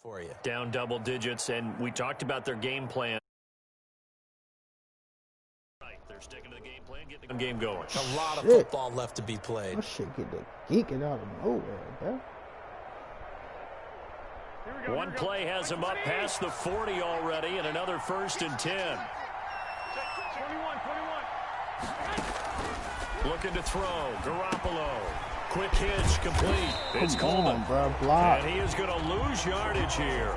for you. Down double digits, and we talked about their game plan. Right, they're sticking to the game plan, getting the game going. A lot of football left to be played. That shit get the geeking out of nowhere, bro. One play has him up past the 40 already, and another 1st and 10. 21. Looking to throw. Garoppolo. Quick hitch, complete. It's Coleman. Bro, block. And he is going to lose yardage here.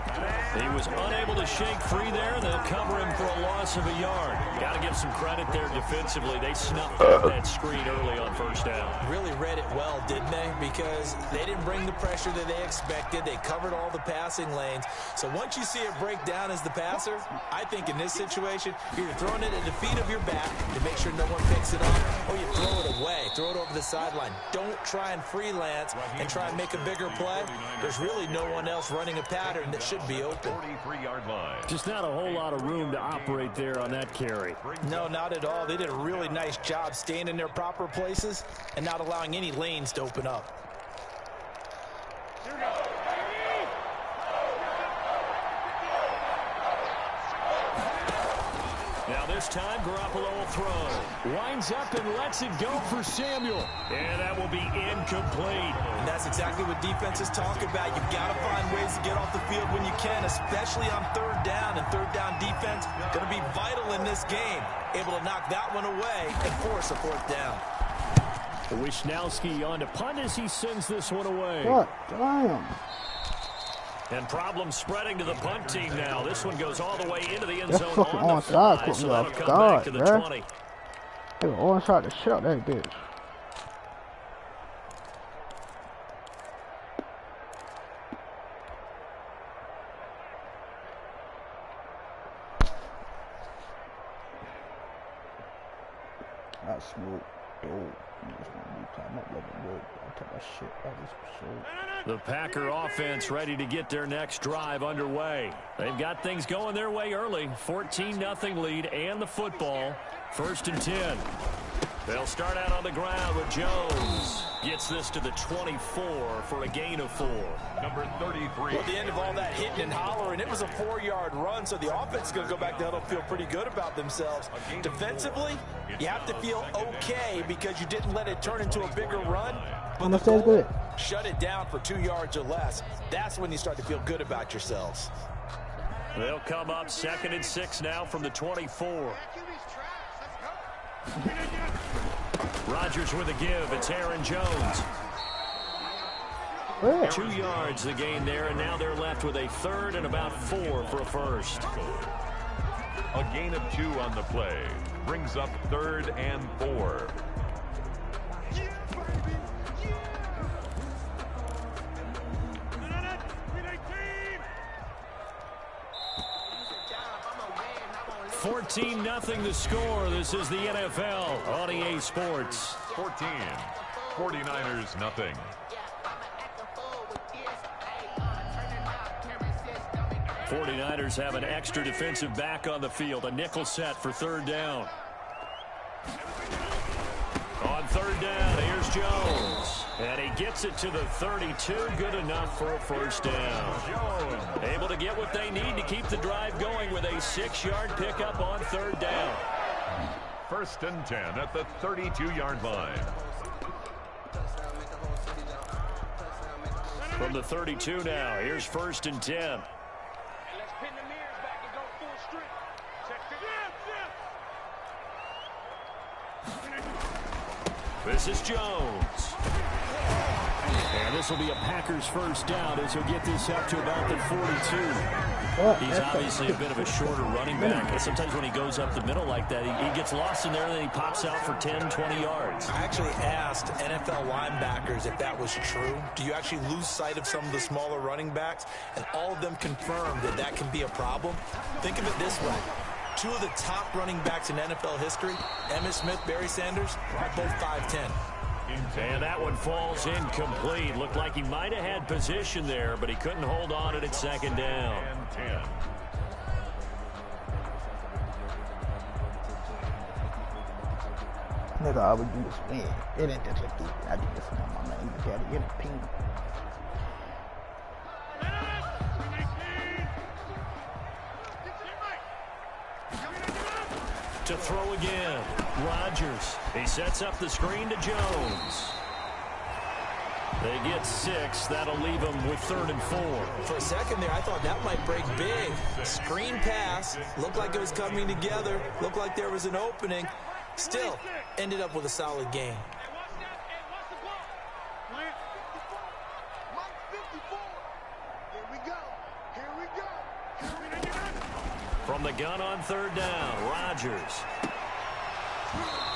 He was unable to shake free there. They'll cover him for a loss of a yard. Got to give some credit there defensively. They snuffed out that screen early on 1st down. Really read it well, didn't they? Because they didn't bring the pressure that they expected. They covered all the passing lanes. So once you see it break down as the passer, I think in this situation, you're either throwing it at the feet of your back to make sure no one picks it up, or you throw it away. Throw it over the sideline. Don't try and freelance and try and make a bigger play. There's really no one else running a pattern that should be open. 43-yard line. Just not a whole lot of room to operate there on that carry. No, not at all. They did a really nice job staying in their proper places and not allowing any lanes to open up. Now this time, Garoppolo will throw. Winds up and lets it go for Samuel. And that will be incomplete. And that's exactly what defenses talk about. You've got to find ways to get off the field when you can, especially on 3rd down. And 3rd down defense going to be vital in this game. Able to knock that one away and force a 4th down. Wisnowski on to punt as he sends this one away. What? Damn. And problems spreading to the punt team now. This one goes all the way into the end That zone fucking on the onside fly, put so me that'll off come guard, back to the bruh. 20. They were onside the shit out that bitch. That's smooth. Dope. The Packer offense ready to get their next drive underway. They've got things going their way early. 14-0 lead and the football. 1st and 10. They'll start out on the ground with Jones. Gets this to the 24 for a gain of 4. Number 33. Well, at the end of all that hitting and hollering, it was a 4-yard run, so the offense is going to go back there and feel pretty good about themselves. Defensively, you have to feel okay because you didn't let it turn into a bigger run. But the goal, shut it down for 2 yards or less. That's when you start to feel good about yourselves. They'll come up 2nd and 6 now from the 24. Rodgers with a give. It's Aaron Jones. 2 yards the gain there, and now they're left with a 3rd and about 4 for a 1st. A gain of 2 on the play. Brings up 3rd and 4. Nothing the score. This is the NFL on EA Sports. 14. 49ers nothing. '49ers have an extra defensive back on the field. A nickel set for 3rd down. On 3rd down, here's Jones. And he gets it to the 32. Good enough for a 1st down. Able to get what they need to keep the drive going with a 6-yard pickup on 3rd down. 1st and 10 at the 32-yard line. From the 32 now, here's 1st and 10. This is Jones. And this will be a Packers 1st down as he'll get this up to about the 42. He's obviously a bit of a shorter running back. And sometimes when he goes up the middle like that, he gets lost in there and then he pops out for 10, 20 yards. I actually asked NFL linebackers if that was true. Do you actually lose sight of some of the smaller running backs? And all of them confirmed that that can be a problem. Think of it this way. 2 of the top running backs in NFL history, Emmitt Smith, Barry Sanders, are both 5'10". And that one falls incomplete. Looked like he might have had position there, but he couldn't hold on it at 2nd down. Nigga, I would do this win. It ain't just like this. I do this for my man. You got it in a ping. To throw again. Rodgers. He sets up the screen to Jones. They get 6. That'll leave them with 3rd and 4. For a second there, I thought that might break big. Screen pass. Looked like it was coming together. Looked like there was an opening. Still, ended up with a solid gain. From the gun on 3rd down, Rodgers.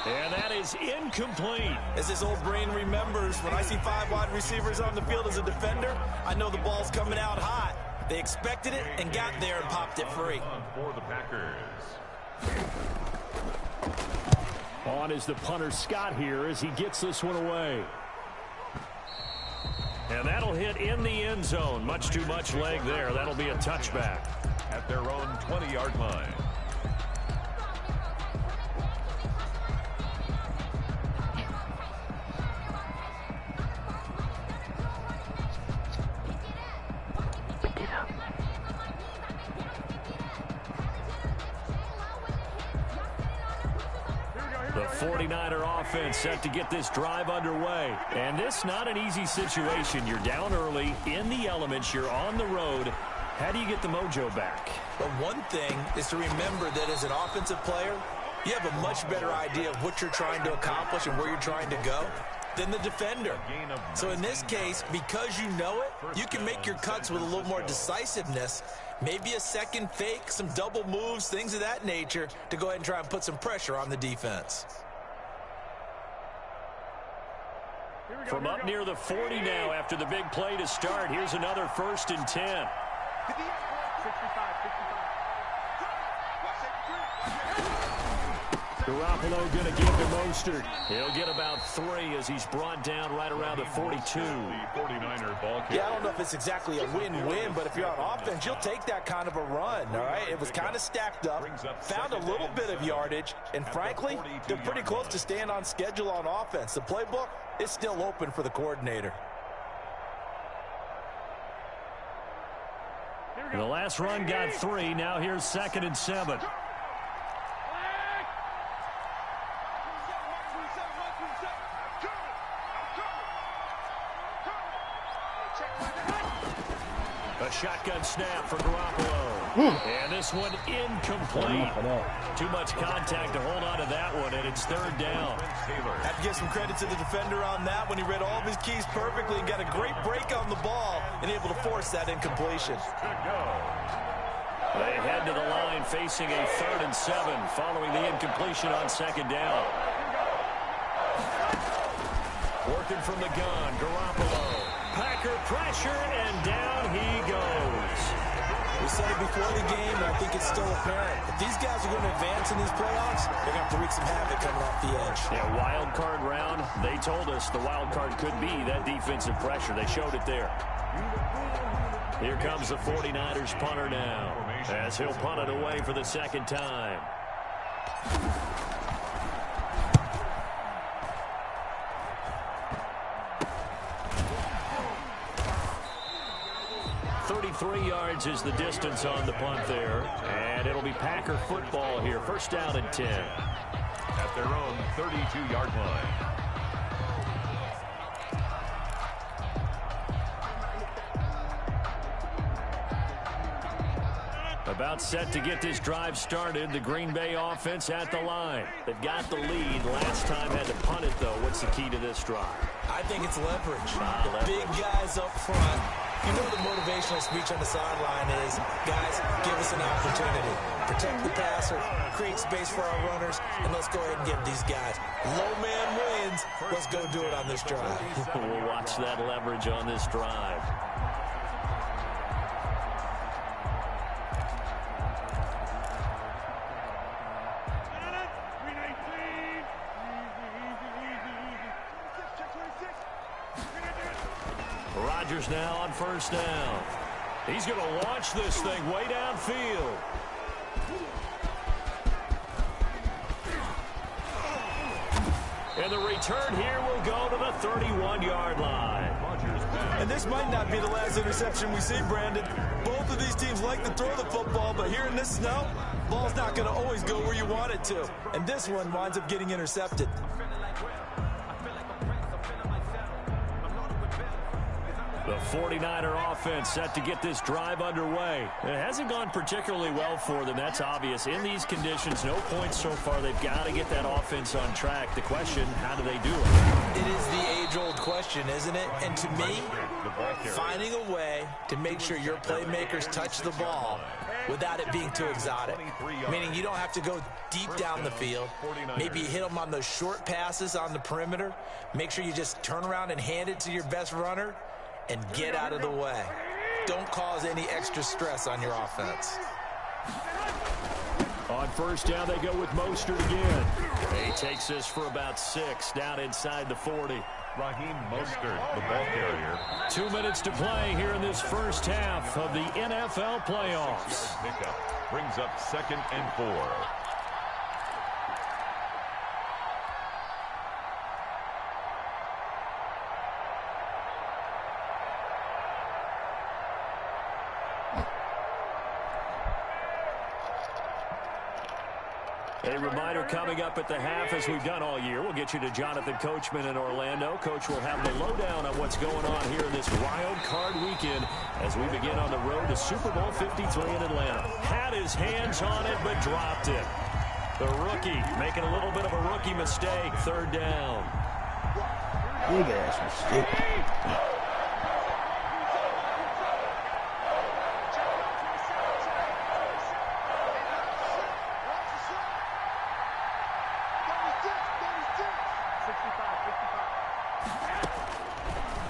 And that is incomplete. As his old brain remembers, when I see 5 wide receivers on the field as a defender, I know the ball's coming out hot. They expected it and got there and popped it free. For the Packers. On is the punter Scott here as he gets this one away. And that'll hit in the end zone. Much too much leg there. That'll be a touchback. At their own 20-yard line. The 49er offense set to get this drive underway. And this not an easy situation. You're down early, in the elements, you're on the road. How do you get the mojo back? But one thing is to remember that as an offensive player, you have a much better idea of what you're trying to accomplish and where you're trying to go than the defender. So in this case, because you know it, you can make your cuts with a little more decisiveness. Maybe a second fake, some double moves, things of that nature to go ahead and try and put some pressure on the defense. From up near the 40 now after the big play to start, here's another 1st and 10. Garoppolo going to give to Mostert. He'll get about 3 as he's brought down right around the 42. The 49er ball carrier. Yeah, I don't know if it's exactly a win-win, but if you're on offense, you'll take that kind of a run, all right? It was kind of stacked up, found a little bit of yardage, and frankly, they're pretty close to staying on schedule on offense. The playbook is still open for the coordinator. The last run got 3. Now here's 2nd and 7. A shotgun snap for Garoppolo. And this one incomplete. Too much contact to hold on to that one, and it's 3rd down. Have to give some credit to the defender on that when he read all of his keys perfectly and got a great break on the ball and able to force that incompletion. They head to the line facing a 3rd and 7 following the incompletion on 2nd down. Working from the gun, Garoppolo. Packer pressure, and down he goes. We said it before the game, and I think it's still apparent. If these guys are going to advance in these playoffs, they're going to have to wreak some havoc coming off the edge. Yeah, wild card round. They told us the wild card could be that defensive pressure. They showed it there. Here comes the 49ers punter now, as he'll punt it away for the 2nd time. 33 yards is the distance on the punt there. And it'll be Packer football here. 1st down and 10. At their own 32-yard line. About set to get this drive started. The Green Bay offense at the line. They've got the lead. Last time had to punt it, though. What's the key to this drive? I think it's leverage. The big guys up front. You know the motivational speech on the sideline is, guys, give us an opportunity. Protect the passer, create space for our runners, and let's go ahead and get these guys. Low man wins. Let's go do it on this drive. We'll watch that leverage on this drive. Rodgers now on 1st down. He's going to launch this thing way downfield. And the return here will go to the 31-yard line. And this might not be the last interception we see, Brandon. Both of these teams like to throw the football, but here in this snow, ball's not going to always go where you want it to. And this one winds up getting intercepted. The 49er offense set to get this drive underway. It hasn't gone particularly well for them. That's obvious. In these conditions, no points so far. They've got to get that offense on track. The question, how do they do it? It is the age-old question, isn't it? And to me, finding a way to make sure your playmakers touch the ball without it being too exotic. Meaning you don't have to go deep down the field. Maybe you hit them on those short passes on the perimeter. Make sure you just turn around and hand it to your best runner and get out of the way. Don't cause any extra stress on your offense. On first down, they go with Mostert again. He takes this for about 6 down inside the 40. Raheem Mostert, the ball carrier. 2 minutes to play here in this first half of the NFL playoffs. Pickup brings up 2nd and 4. A reminder coming up at the half, as we've done all year. We'll get you to Jonathan Coachman in Orlando. Coach will have the lowdown on what's going on here in this wild card weekend as we begin on the road to Super Bowl 53 in Atlanta. Had his hands on it, but dropped it. The rookie making a little bit of a rookie mistake. 3rd down. Big ass mistake.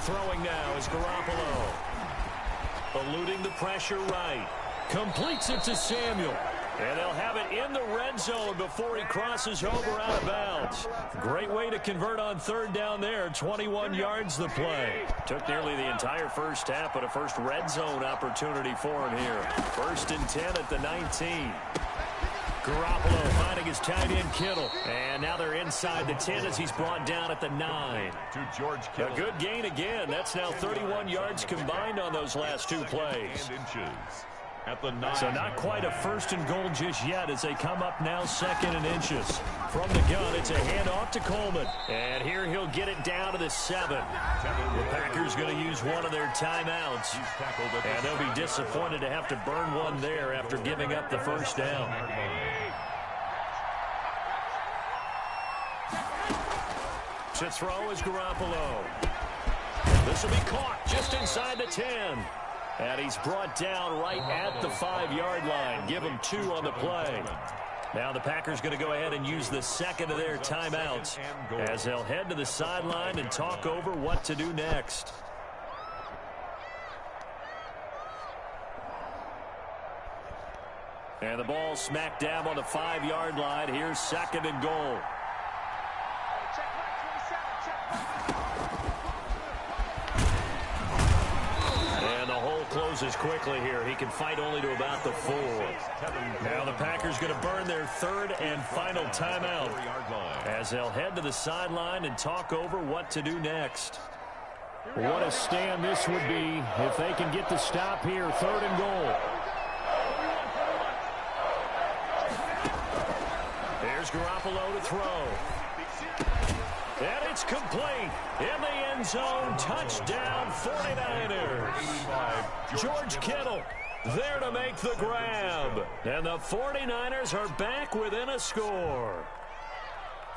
Throwing now is Garoppolo. Eluding the pressure right. Completes it to Samuel. And they'll have it in the red zone before he crosses over out of bounds. Great way to convert on 3rd down there. 21 yards the play. Took nearly the entire first half, but a first red zone opportunity for him here. 1st and 10 at the 19. Garoppolo finding his tight end Kittle. And now they're inside the 10 as he's brought down at the 9. To George Kittle. A good gain again. That's now 31 yards combined on those last 2 plays. At the 9. So not quite a 1st and goal just yet as they come up now 2nd and inches. From the gun, it's a handoff to Coleman. And here he'll get it down to the 7. The Packers going to use one of their timeouts. And they'll be disappointed to have to burn one there after giving up the 1st down. To throw is Garoppolo. This will be caught just inside the 10. And he's brought down right at the 5-yard line. Give him 2 on the play. Now the Packers going to go ahead and use the 2nd of their timeouts as they'll head to the sideline and talk over what to do next. And the ball smack dab on the 5-yard line. Here's 2nd and goal. Closes quickly here. He can fight only to about the 4. Now the Packers going to burn their 3rd and final timeout as they'll head to the sideline and talk over what to do next. What a stand this would be if they can get the stop here. 3rd and goal. There's Garoppolo to throw. And it's complete. In the end zone, touchdown 49ers. George Kittle there to make the grab. And the 49ers are back within a score.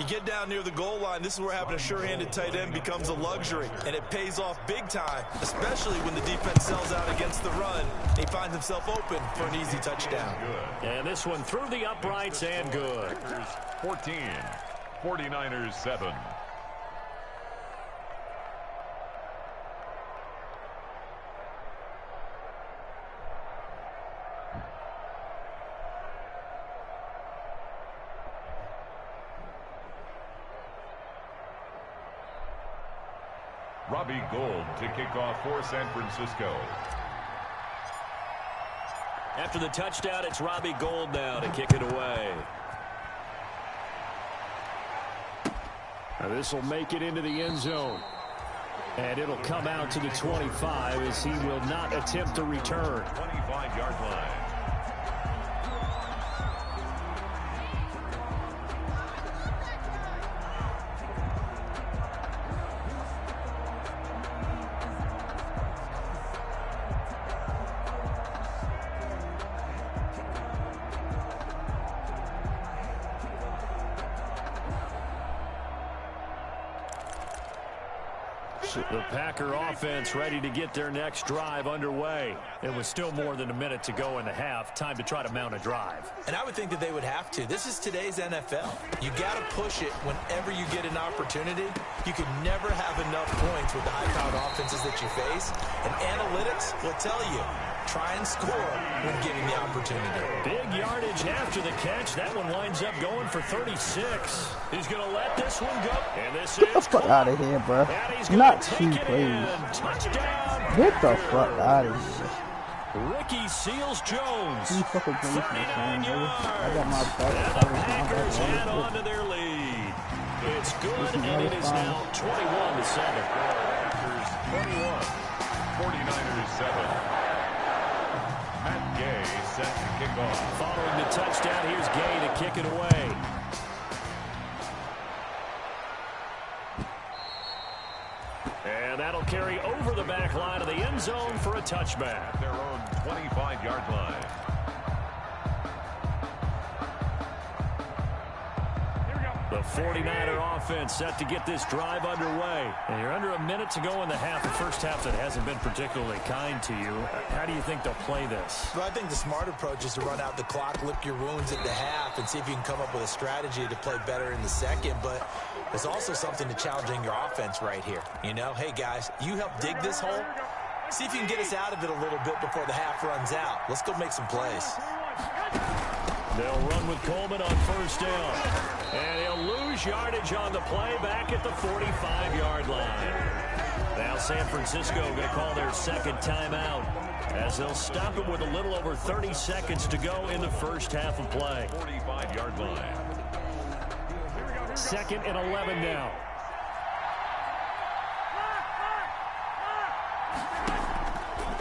You get down near the goal line, this is where having a sure-handed tight end becomes a luxury, and it pays off big time, especially when the defense sells out against the run. He finds himself open for an easy touchdown. And this one through the uprights and good. 14, 49ers 7. Robbie Gould to kick off for San Francisco. After the touchdown, it's Robbie Gould now to kick it away. Now this will make it into the end zone. And it'll come out to the 25 as he will not attempt to return. 25-yard line. The Packer offense ready to get their next drive underway. It was still more than a minute to go in the half. Time to try to mount a drive. And I would think that they would have to. This is today's NFL. You got to push it whenever you get an opportunity. You can never have enough points with the high-powered offenses that you face. And analytics will tell you, try and score when given the opportunity. Big yardage after the catch. That one winds up going for 36. He's going to let this one go. And this Get the fuck out of here, bro. Not two plays. Touchdown. Get the fuck out of here. Ricky Seals-Jones. 39 yards. I got my back. And the Packers add on to their lead. It's good, and it is now 21-7. Packers 21, 49ers 7. Matt Gay set to kick off. Following the touchdown, here's Gay to kick it away. And that'll carry over the back line of the end zone for a touchback. Their own 25-yard line. The 49er offense set to get this drive underway. And you're under a minute to go in the half. The first half that hasn't been particularly kind to you. How do you think they'll play this? Well, I think the smart approach is to run out the clock, lick your wounds at the half, and see if you can come up with a strategy to play better in the second. But there's also something to challenging your offense right here. You know, hey, guys, you help dig this hole. See if you can get us out of it a little bit before the half runs out. Let's go make some plays. They'll run with Coleman on first down. And he'll lose yardage on the play back at the 45-yard line. Now San Francisco going to call their second timeout as they'll stop it with a little over 30 seconds to go in the first half of play. 45-yard line. 2nd and 11 now.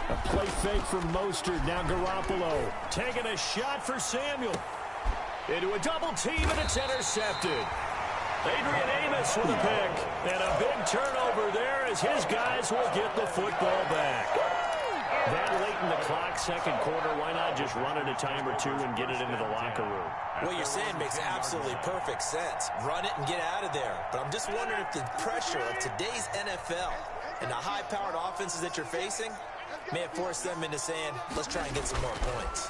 A play fake from Mostert. Now Garoppolo taking a shot for Samuel. Into a double team, and it's intercepted. Adrian Amos with a pick. And a big turnover there as his guys will get the football back. That late in the clock, second quarter, why not just run it a time or two and get it into the locker room? What you're saying makes absolutely perfect sense. Run it and get out of there. But I'm just wondering if the pressure of today's NFL and the high-powered offenses that you're facing may have forced them into saying, let's try and get some more points.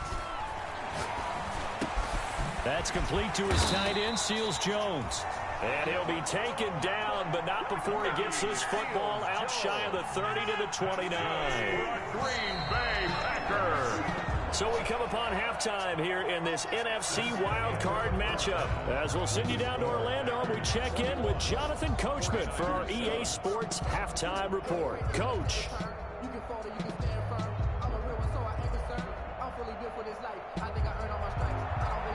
That's complete to his tight end, Seals-Jones. And he'll be taken down, but not before he gets this football out shy of the 30 to the 29. Green Bay Packers. So we come upon halftime here in this NFC wildcard matchup. As we'll send you down to Orlando, we check in with Jonathan Coachman for our EA Sports Halftime Report. Coach. You can fall, you can stand firm. I'm a real one, so I ain't concerned. I'm fully built for this life. I think I earned all my stripes.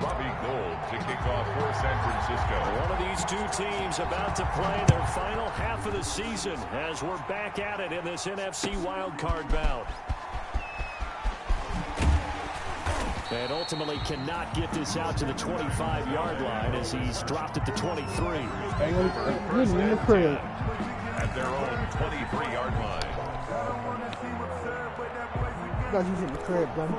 Robbie Gould to kick off for San Francisco. One of these two teams about to play their final half of the season as we're back at it in this NFC wildcard bout. And ultimately cannot get this out to the 25-yard line as he's dropped at the 23. In the crib. At their own 23-yard line. Got you in the crib, buddy.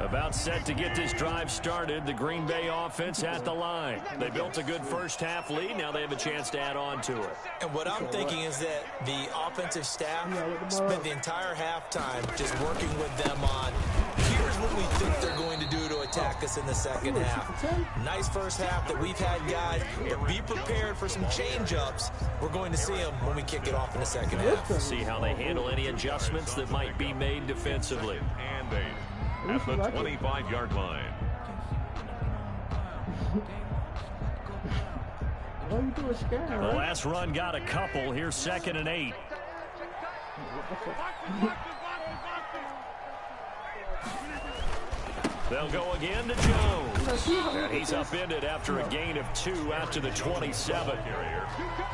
About set to get this drive started, the Green Bay offense at the line. They built a good first half lead. Now they have a chance to add on to it. And what I'm thinking is that the offensive staff spent the entire halftime just working with them on, here's what we think they're going to do to attack us in the second half. Nice first half that we've had, guys, but be prepared for some change-ups. We're going to see them when we kick it off in the second half. See how they handle any adjustments that might be made defensively. And they at the 25-yard line. All you do is scan, The right? last run got a couple. Here's 2nd and 8. They'll go again to Jones. And he's upended after a gain of 2 out to the 27.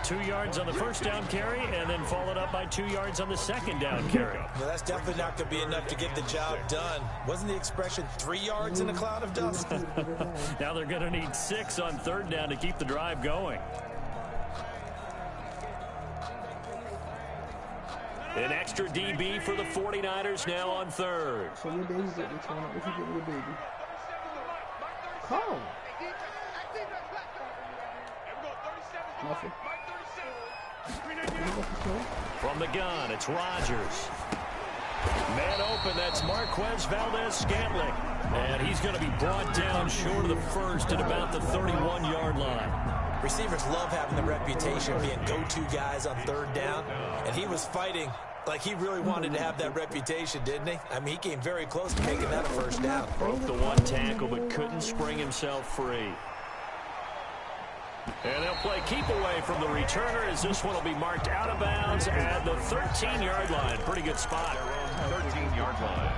2 yards on the first down carry, and then followed up by 2 yards on the second down carry. Well, that's definitely not going to be enough to get the job done. Wasn't the expression 3 yards in a cloud of dust? Now they're going to need 6 on third down to keep the drive going. An extra DB for the 49ers now on third. So your baby's getting the turn up. What you getting your baby? Call. Nothing. From the gun, it's Rodgers. Man open, that's Marquez Valdez-Scantling. And he's going to be brought down short of the first at about the 31-yard line. Receivers love having the reputation of being go-to guys on third down. And he was fighting like he really wanted to have that reputation, didn't he? I mean, he came very close to making that a first down. Broke the one tackle, but couldn't spring himself free. And they'll play keep away from the returner as this one will be marked out of bounds at the 13-yard line. Pretty good spot. 13-yard line.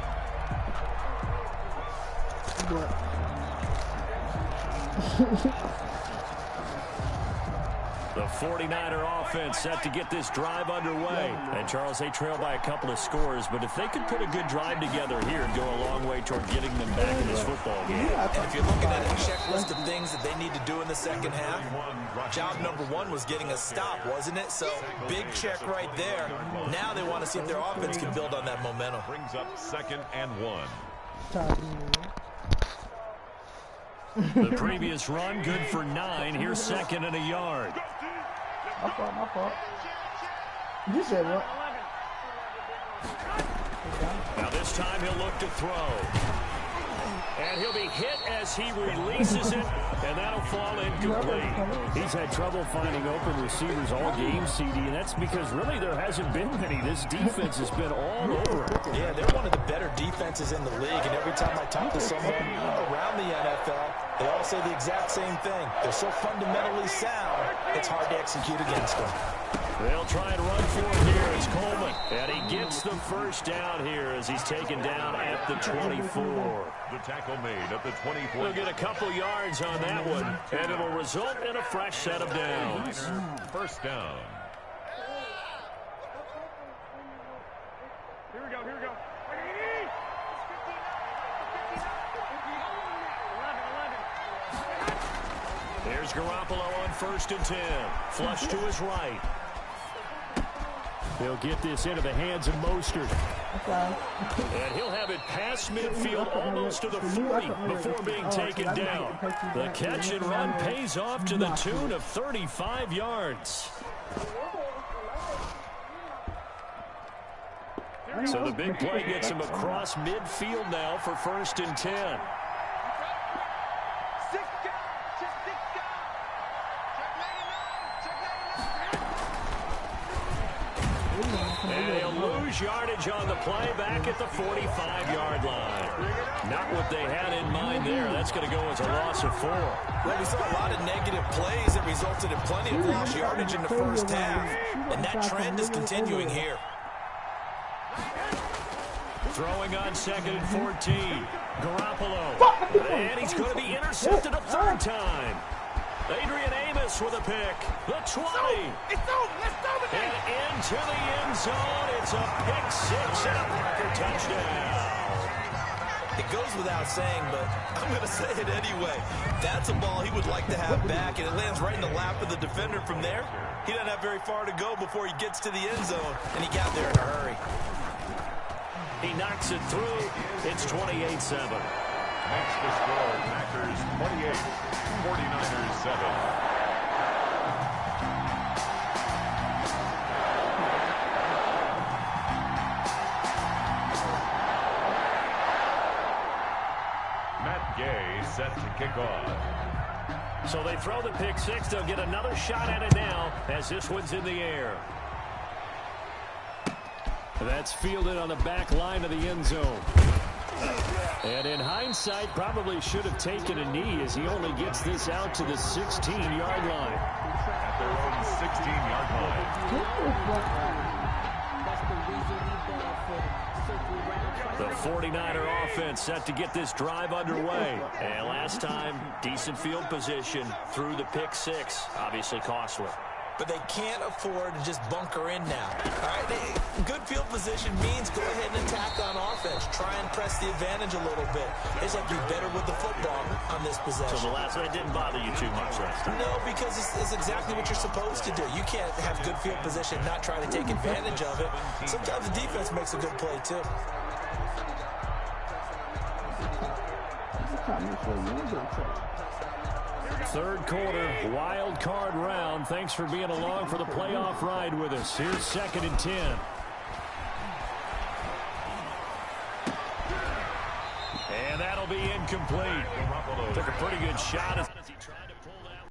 The 49er offense set to get this drive underway. And, Charles, they trail by a couple of scores, but if they could put a good drive together here and go a long way toward getting them back in this football game. And if you're looking at a checklist of things that they need to do in the second half, job number 1 was getting a stop, wasn't it? So, big check right there. Now they want to see if their offense can build on that momentum. Brings up 2nd and 1. The previous run, good for 9. Here's 2nd and a yard. My fault. You said what? Now this time he'll look to throw. And he'll be hit as he releases it, and that'll fall incomplete. He's had trouble finding open receivers all game, CD, and that's because really there hasn't been many. This defense has been all over it. Yeah, they're one of the better defenses in the league, and every time I talk to someone around the NFL, they all say the exact same thing. They're so fundamentally sound, it's hard to execute against them. They'll try and run for it here. It's Coleman. And he gets the first down here as he's taken down at the 24. The tackle made at the 24. They'll get a couple yards on that one, and it'll result in a fresh set of downs. First down. Here we go. There's Garoppolo on 1st and 10. Flush to his right. He'll get this into the hands of Mostert. And he'll have it past midfield almost to the 40 before being taken down. The catch and run pays off to the tune of 35 yards. So the big play gets him across midfield now for 1st and 10. And they'll lose yardage on the play back at the 45-yard line. Not what they had in mind there. That's going to go as a loss of 4. Well, we saw a lot of negative plays that resulted in plenty of lost yardage in the first half, and that trend is continuing here. Throwing on 2nd and 14. Garoppolo. And he's going to be intercepted a 3rd time. Adrian Amos with a pick. The 20. And into the end zone. It's a pick 6 and a Parker touchdown. It goes without saying, but I'm going to say it anyway. That's a ball he would like to have back, and it lands right in the lap of the defender from there. He doesn't have very far to go before he gets to the end zone, and he got there in a hurry. He knocks it through. It's 28-7. Makes the score Packers 28, 49ers 7. Matt Gay set to kick off. So they throw the pick 6. They'll get another shot at it now as this one's in the air. That's fielded on the back line of the end zone. And in hindsight, probably should have taken a knee as he only gets this out to the 16-yard line. At their own 16-yard line. The 49er offense set to get this drive underway. And last time, decent field position through the pick six. Obviously costly. But they can't afford to just bunker in now. All right, good field position means go ahead and attack on offense. Try and press the advantage a little bit. They just have to be better with the football on this possession. So the last one didn't bother you too much last time? No, because it's exactly what you're supposed to do. You can't have good field position and not try to take advantage of it. Sometimes the defense makes a good play, too. Third quarter, wild card round. Thanks for being along for the playoff ride with us. Here's 2nd and 10. And that'll be incomplete. Took a pretty good shot as he tried to